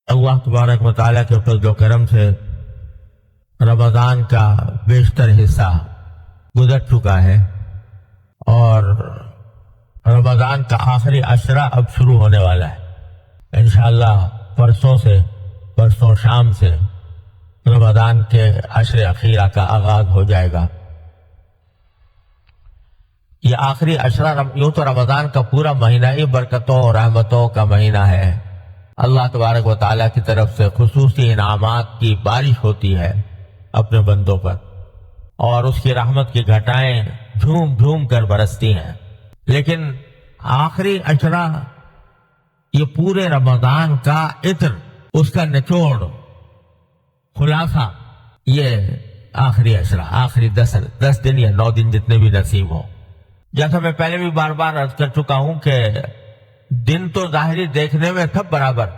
اللہ تبارک و تعالیٰ کے فضل و کرم سے رمضان کا بیشتر حصہ گزر چکا ہے اور رمضان کا آخری عشرہ اب شروع ہونے والا ہے انشاءاللہ پرسوں شام سے رمضان کے عشر اخیرہ کا آغاز ہو جائے گا۔ یہ آخری عشرہ یوں تو رمضان کا پورا مہینہ ہی برکتوں اور رحمتوں کا مہینہ ہے۔ اللہ تبارک و تعالیٰ کی طرف سے خصوصی انعامات کی بارش ہوتی ہے اپنے بندوں پر، اور اس کی رحمت کی گھٹائیں جھوم جھوم کر برستی ہیں۔ لیکن آخری عشرہ یہ پورے رمضان کا عطر، اس کا نچوڑ، خلاصہ، یہ آخری عشرہ، آخری 10 دن یا 9 دن جتنے بھی نصیب ہو۔ جیسا میں پہلے بھی بار بار عرض کر چکا ہوں کہ دن تو ظاہری دیکھنے میں سب برابر،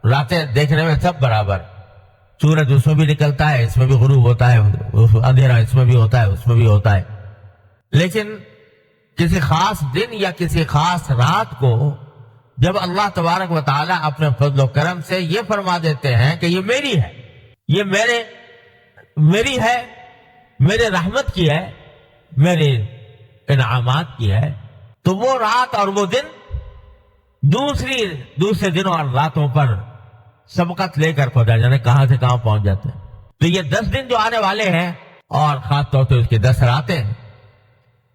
راتیں دیکھنے میں سب برابر، سورج اس میں بھی نکلتا ہے، اس میں بھی غروب ہوتا ہے، اندھیرا اس میں بھی ہوتا ہے، اس میں بھی ہوتا ہے، لیکن کسی خاص دن یا کسی خاص رات کو جب اللہ تبارک و تعالیٰ اپنے فضل و کرم سے یہ فرما دیتے ہیں کہ یہ میری ہے، یہ میری ہے، میرے رحمت کی ہے، میرے انعامات کی ہے، تو وہ رات اور وہ دن دوسرے دنوں اور راتوں پر سبقت لے کر پہنچا جانے، کہاں سے کہاں پہنچ جاتے ہیں۔ تو یہ 10 دن جو آنے والے ہیں اور خاص طور سے اس کی 10 راتیں،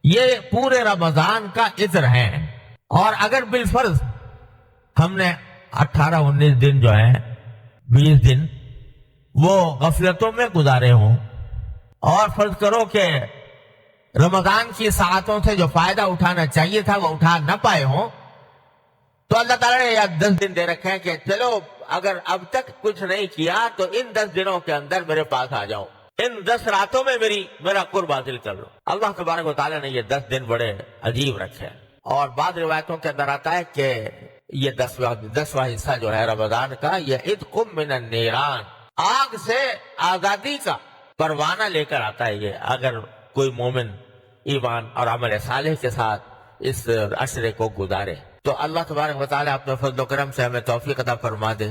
یہ پورے رمضان کا عطر ہیں۔ اور اگر بالفرض ہم نے 18-19 دن جو ہیں، 20 دن وہ غفلتوں میں گزارے ہوں، اور فرض کرو کہ رمضان کی ساعتوں سے جو فائدہ اٹھانا چاہیے تھا وہ اٹھا نہ پائے ہوں، تو اللہ تعالیٰ نے یہ 10 دن دے رکھے ہیں کہ چلو اگر اب تک کچھ نہیں کیا تو ان 10 دنوں کے اندر میرے پاس آ جاؤ، ان 10 راتوں میں میرا قرب حاصل کر لو۔ اللہ تبارک و تعالیٰ نے یہ 10 دن بڑے عجیب رکھے ہیں، اور بعض روایتوں کے اندر آتا ہے کہ یہ 10واں حصہ جو ہے رمضان کا، یہ عتق من النیران، آگ سے آزادی کا پروانہ لے کر آتا ہے۔ یہ اگر کوئی مومن ایمان اور عمل صالح کے ساتھ اس عشرے کو گزارے تو اللہ تبارک و تعالیٰ اپنے فضل و کرم سے ہمیں توفیق عطا فرما دے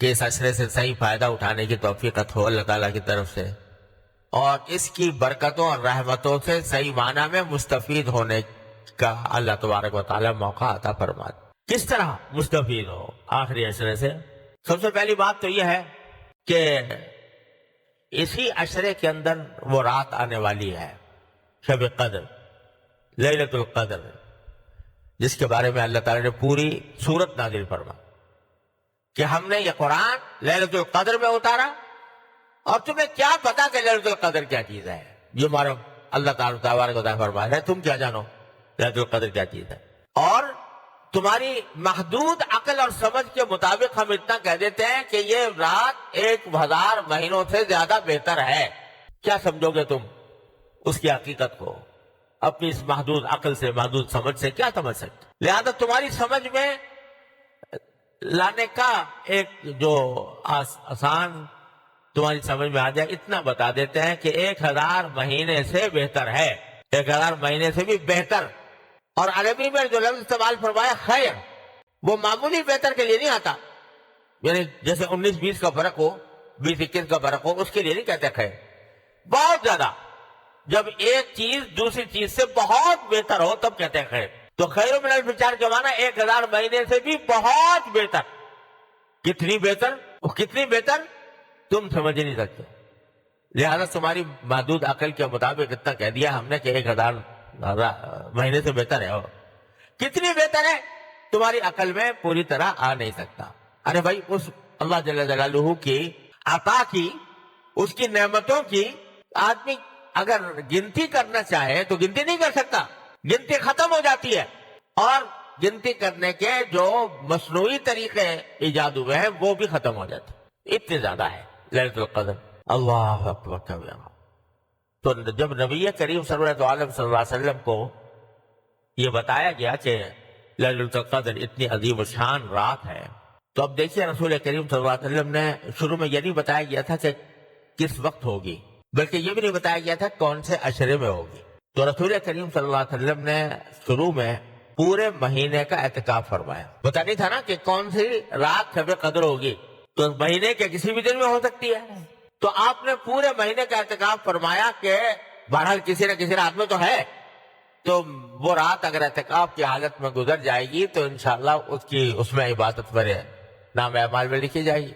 کہ اس عشرے سے صحیح فائدہ اٹھانے کی توفیق ہو اللہ تعالیٰ کی طرف سے، اور اس کی برکتوں اور رحمتوں سے صحیح معنی میں مستفید ہونے کا اللہ تبارک و تعالیٰ موقع عطا فرما دے۔ کس طرح مستفید ہو آخری عشرے سے؟ سب سے پہلی بات تو یہ ہے کہ اسی عشرے کے اندر وہ رات آنے والی ہے، شب قدر، لیلۃ القدر، جس کے بارے میں اللہ تعالیٰ نے پوری سورت نازل فرما کہ ہم نے یہ قرآن لیلۃ القدر میں اتارا، اور تمہیں کیا پتا کہ لیلۃ القدر کیا چیز ہے؟ یہ مارو اللہ تعالیٰ تبارک و تعالیٰ فرما رہے ہیں، تم کیا جانو لیلۃ القدر کیا چیز ہے؟ اور تمہاری محدود عقل اور سمجھ کے مطابق ہم اتنا کہہ دیتے ہیں کہ یہ رات 1000 مہینوں سے زیادہ بہتر ہے، کیا سمجھو گے تم اس کی حقیقت کو؟ اپنی اس محدود عقل سے، محدود سمجھ سے کیا سمجھ سکتے؟ لہذا تمہاری سمجھ میں لانے کا ایک جو آسان تمہاری سمجھ میں آ جائے اتنا بتا دیتے ہیں کہ 1000 مہینے سے بہتر ہے، 1000 مہینے سے بھی بہتر۔ اور عربی میں جو لفظ استعمال فرمایا خیر، وہ معمولی بہتر کے لیے نہیں آتا، یعنی جیسے 19-20 کا فرق ہو، 20-21 کا فرق ہو، اس کے لیے نہیں کہتے خیر، بہت زیادہ۔ جب ایک چیز دوسری چیز سے بہت بہتر ہو تب کہتے ہیں خیر۔ تو خیر من الف 4 کے معنی 1000 مہینے سے بھی بہت بہتر۔ کتنی بہتر؟ کتنی بہتر تم سمجھ نہیں سکتے، لہذا تمہاری محدود عقل کے مطابق اتنا کہہ دیا ہم نے کہ 1000 مہینے سے بہتر ہے۔ کتنی بہتر ہے تمہاری عقل میں پوری طرح آ نہیں سکتا۔ ارے بھائی، اس اللہ جل جلالہ کی عطا کی، اس کی نعمتوں کی آدمی اگر گنتی کرنا چاہے تو گنتی نہیں کر سکتا، گنتی ختم ہو جاتی ہے، اور گنتی کرنے کے جو مصنوعی طریقے ایجاد ہوئے ہیں وہ بھی ختم ہو جاتے، اتنے زیادہ ہے لیلۃ القدر۔ اللہ اکبر کبیرہ۔ تو جب نبی کریم صلی اللہ علیہ وسلم کو یہ بتایا گیا کہ لیلۃ القدر اتنی عظیم الشان رات ہے، تو اب دیکھیے رسول کریم صلی اللہ علیہ وسلم نے شروع میں یہ نہیں بتایا گیا تھا کہ کس وقت ہوگی، بلکہ یہ بھی نہیں بتایا گیا تھا کون سے عشرے میں ہوگی۔ تو رسول کریم صلی اللہ علیہ وسلم نے شروع میں پورے مہینے کا اعتکاف فرمایا. پتا نہیں تھا نا کہ کون سی رات شب قدر ہوگی، تو مہینے کے کسی بھی دن میں ہو سکتی ہے. تو آپ نے پورے مہینے کا اعتکاف فرمایا کہ بہرحال کسی نہ کسی رات میں تو ہے، تو وہ رات اگر اعتکاف کی حالت میں گزر جائے گی تو انشاءاللہ اس میں عبادت برے نام اعمال میں لکھی جائے گی.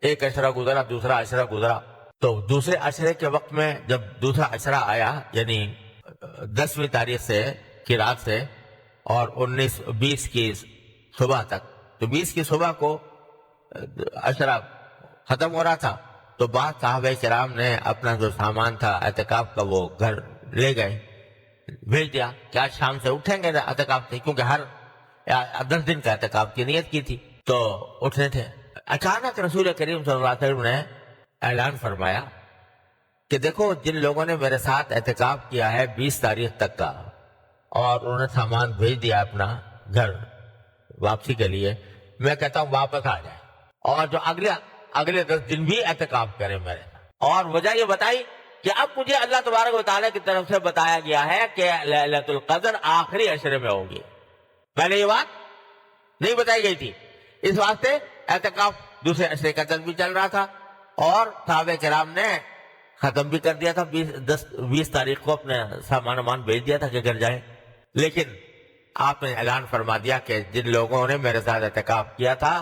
ایک عشرہ گزرا، دوسرا عشرہ گزرا، تو دوسرے عشرے کے وقت میں جب دوسرا عشرہ آیا، یعنی 10ویں تاریخ سے کی رات سے اور 20 کی صبح تک، تو 20 کی صبح کو عشرہ ختم ہو رہا تھا، تو بعض صحابہ کرام نے اپنا جو سامان تھا اعتکاف کا وہ گھر لے گئے، بھیج دیا کہ آج شام سے اٹھیں گے اعتکاف سے، کیونکہ ہر 10 دن کا اعتکاف کی نیت کی تھی تو اٹھنے تھے. اچانک رسول کریم صلی اللہ علیہ وسلم نے اعلان فرمایا کہ دیکھو جن لوگوں نے میرے ساتھ اعتکاف کیا ہے 20 تاریخ تک کا اور انہوں نے سامان بھیج دیا اپنا گھر واپسی کے لیے، میں کہتا ہوں واپس آ جائے اور جو اگلے 10 دن بھی اعتکاف کریں میرے ساتھ. اور وجہ یہ بتائی کہ اب مجھے اللہ تبارک و تعالیٰ کی طرف سے بتایا گیا ہے کہ لیلۃ القدر آخری عشرے میں ہوگی. پہلے یہ بات نہیں بتائی گئی تھی، اس واسطے اعتکاف دوسرے عشرے کا 10 بھی چل رہا تھا اور صحابہ کرام نے ختم بھی کر دیا تھا 20 تاریخ کو اپنے سامان بھیج دیا تھا کہ گھر جائیں. لیکن آپ نے اعلان فرما دیا کہ جن لوگوں نے میرے ساتھ اعتکاف کیا تھا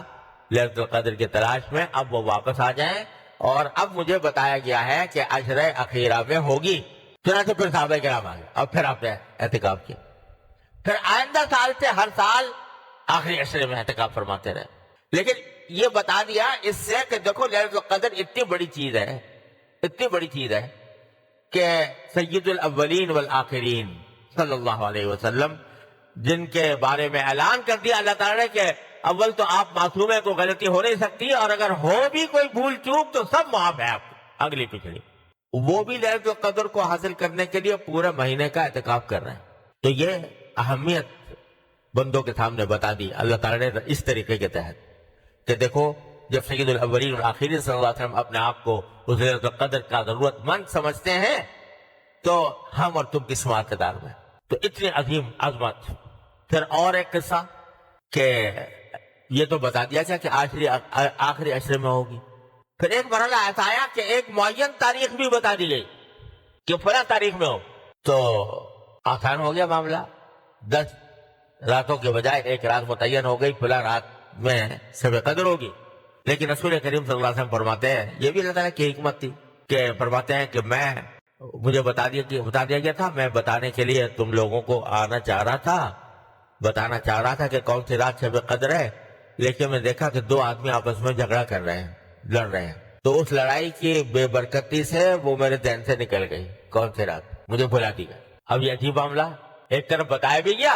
لیلۃ القدر کی تلاش میں، اب وہ واپس آ جائیں، اور اب مجھے بتایا گیا ہے کہ عشرہ اخیرہ میں ہوگی. چنانچہ پھر صحابہ کرام آ گئے اور پھر آپ نے اعتکاف کیا. پھر آئندہ سال سے ہر سال آخری عشرے میں اعتکاف فرماتے رہے. لیکن یہ بتا دیا اس سے کہ دیکھو لیلۃ القدر اتنی بڑی چیز ہے کہ سید الاولین والآخرین صلی اللہ علیہ وسلم جن کے بارے میں اعلان کر دیا اللہ تعالیٰ نے کہ اول تو آپ معصوم ہیں، کوئی غلطی ہو نہیں سکتی، اور اگر ہو بھی کوئی بھول چوک تو سب معاف ہے آپ کو اگلی پچھلی، وہ بھی لیلۃ القدر کو حاصل کرنے کے لیے پورے مہینے کا اعتکاف کر رہے ہیں. تو یہ اہمیت بندوں کے سامنے بتا دی اللہ تعالیٰ نے اس طریقے کے تحت کہ دیکھو جب سید الاولین والآخرین صلی اللہ علیہ وسلم اپنے آپ کو اس لیلۃ القدر کا ضرورت مند سمجھتے ہیں تو ہم اور تم کس مارکدار میں. تو اتنی عظیم عظمت. پھر اور ایک قصہ کہ یہ تو بتا دیا کہ آخری عشرے میں ہوگی. پھر ایک مرحلہ ایسا آیا کہ ایک معین تاریخ بھی بتا دی گئی کہ فلاں تاریخ میں ہو، تو آسان ہو گیا معاملہ. 10 راتوں کے بجائے ایک رات متعین ہو گئی، فلاں رات میں شب قدر ہوگی. لیکن رسول کریم صلی اللہ علیہ وسلم فرماتے ہیں، یہ بھی اللہ تعالیٰ کی حکمت تھی کہ فرماتے ہیں کہ مجھے بتا دیا گیا تھا، میں بتانے کے لیے تم لوگوں کو بتانا چاہ رہا تھا کہ کون سی رات شب قدر ہے، لیکن میں دیکھا کہ 2 آدمی آپس میں جھگڑا کر رہے ہیں، لڑ رہے ہیں. تو اس لڑائی کی بے برکتی سے وہ میرے ذہن سے نکل گئی کون سی رات، مجھے بھلا دی گئی. اب یہ عجیب معاملہ، ایک طرف بتایا بھی گیا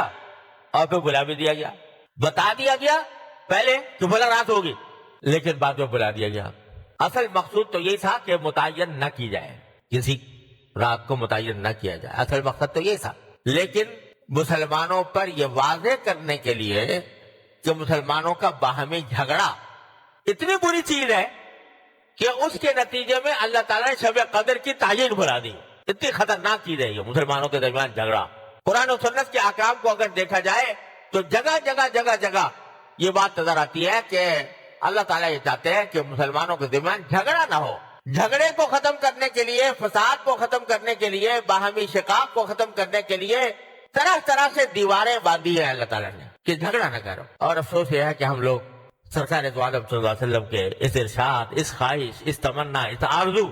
اور پھر بلا بھی دیا گیا. بتا دیا گیا پہلے کہ بھلا رات ہوگی، لیکن بعد میں بلا دیا گیا. اصل مقصود تو یہی تھا کہ متعین نہ کی جائے، کسی رات کو متعین نہ کیا جائے، اصل مقصد تو یہی تھا. لیکن مسلمانوں پر یہ واضح کرنے کے لیے کہ مسلمانوں کا باہمی جھگڑا اتنی بری چیز ہے کہ اس کے نتیجے میں اللہ تعالیٰ نے شب قدر کی تعین بھلا دی. اتنی خطرناک چیز ہے یہ مسلمانوں کے درمیان جھگڑا. قرآن و سنت کے احکام کو اگر دیکھا جائے تو جگہ یہ بات نظر آتی ہے کہ اللہ تعالیٰ یہ چاہتے ہیں کہ مسلمانوں کے درمیان جھگڑا نہ ہو. جھگڑے کو ختم کرنے کے لیے، فساد کو ختم کرنے کے لیے، باہمی شقاق کو ختم کرنے کے لیے طرح سے دیواریں باندھی ہیں اللہ تعالیٰ نے کہ جھگڑا نہ کرو. اور افسوس یہ ہے کہ ہم لوگ سرکار دو عالم صلی اللہ علیہ وسلم کے اس ارشاد، اس خواہش، اس تمنا، اس آرزو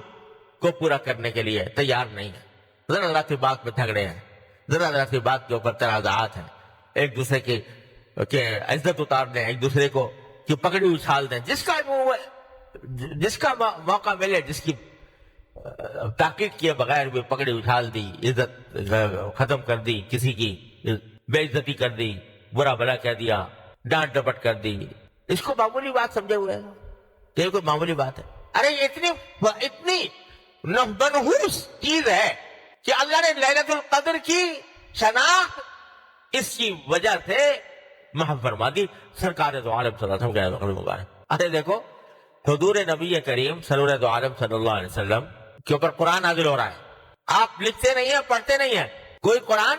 کو پورا کرنے کے لیے تیار نہیں ہے. ذرا ذرا سی بات میں جھگڑے ہیں، ذرا ذرا سی بات کے اوپر تنازعات ہیں، ایک دوسرے کی عزت اتار دیں، ایک دوسرے کو کی پکڑی اچھال دیں. جس کا موقع ملے، جس کی تحقیق کیے بغیر بھی پکڑی اچھال دی، عزت ختم کر دی، کسی کی بے عزتی کر دی، برا بھلا کہہ دیا، ڈانٹ ڈپٹ کر دی. اس کو معمولی بات سمجھے ہوئے ہیں کہ یہ کوئی معمولی بات ہے. ارے اتنی منحوس چیز ہے کہ اللہ نے لیلۃ القدر کی شناخت اس کی وجہ سے محو فرما دی. سرکار دو عالم صلی اللہ علیہ وسلم مبارک. ارے دیکھو حضور نبی کریم سرور دو عالم صلی اللہ علیہ وسلم کے اوپر قرآن نازل ہو رہا ہے. آپ لکھتے نہیں ہیں، پڑھتے نہیں ہیں. کوئی قرآن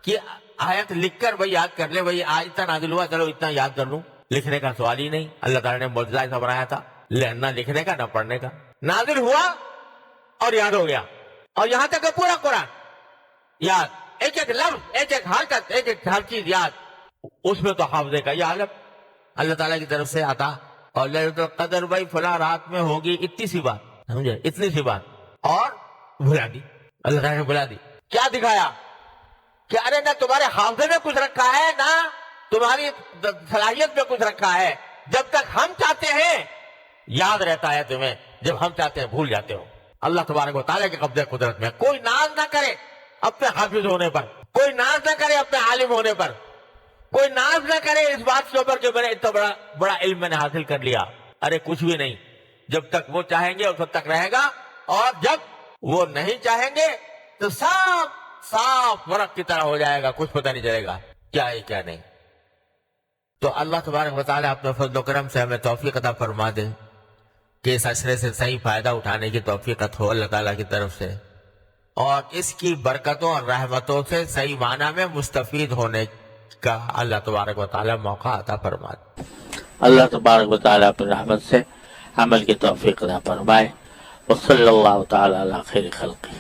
کی آیت لکھ کر بھائی یاد کر لے، بھائی آج اتنا نازل ہوا چلو اتنا یاد کر لوں، لکھنے کا سوال ہی نہیں۔ اللہ تعالیٰ نے معجزہ ایسا بنایا تھا، نہ لکھنے کا نہ پڑھنے کا، نازل ہوا اور یاد ہو گیا۔ اور یہاں تک کہ پورا قرآن یاد، ایک ایک لفظ، ایک ایک حرکت، ایک ایک ہر چیز یاد، اس میں تو حافظے کا یہ عالم اللہ تعالیٰ کی طرف سے آتا۔ اور لیلۃ القدر بھائی فلاں رات میں ہوگی، اتنی سی بات، سمجھے، اتنی سی بات، اور بھلا دی، اللہ تعالیٰ نے بلا دی۔ کیا دکھایا کہ ارے نہ تمہارے حافظے میں کچھ رکھا ہے نہ تمہاری صلاحیت میں کچھ رکھا ہے، جب تک ہم چاہتے ہیں یاد رہتا ہے تمہیں، جب ہم چاہتے ہیں بھول جاتے ہو۔ اللہ تبارک و تعالیٰ کے قبضہ قدرت میں۔ کوئی ناز نہ کرے اپنے حافظ ہونے پر، کوئی ناز نہ کرے اپنے عالم ہونے پر، کوئی ناز نہ کرے اس بات کے اوپر کہ میں نے اتنا بڑا علم میں نے حاصل کر لیا۔ ارے کچھ بھی نہیں، جب تک وہ چاہیں گے اس وقت تک رہے گا، اور جب وہ نہیں چاہیں گے تو صاف ورق کی طرح ہو جائے گا، کچھ پتہ نہیں چلے گا کیا ہے کیا نہیں۔ تو اللہ تبارک و تعالیٰ اپنے فضل و کرم سے ہمیں توفیق عطا فرما دے کہ اس عشرے سے صحیح فائدہ اٹھانے کی توفیق ہو اللہ تعالیٰ کی طرف سے، اور اس کی برکتوں اور رحمتوں سے صحیح معنی میں مستفید ہونے کا اللہ تبارک و تعالیٰ موقع عطا فرما دے۔ اللہ تبارک و تعالیٰ اپنی رحمت سے عمل کی توفیق عطا فرمائے۔ وصلی اللہ تعالیٰ علی خیر خلقہ۔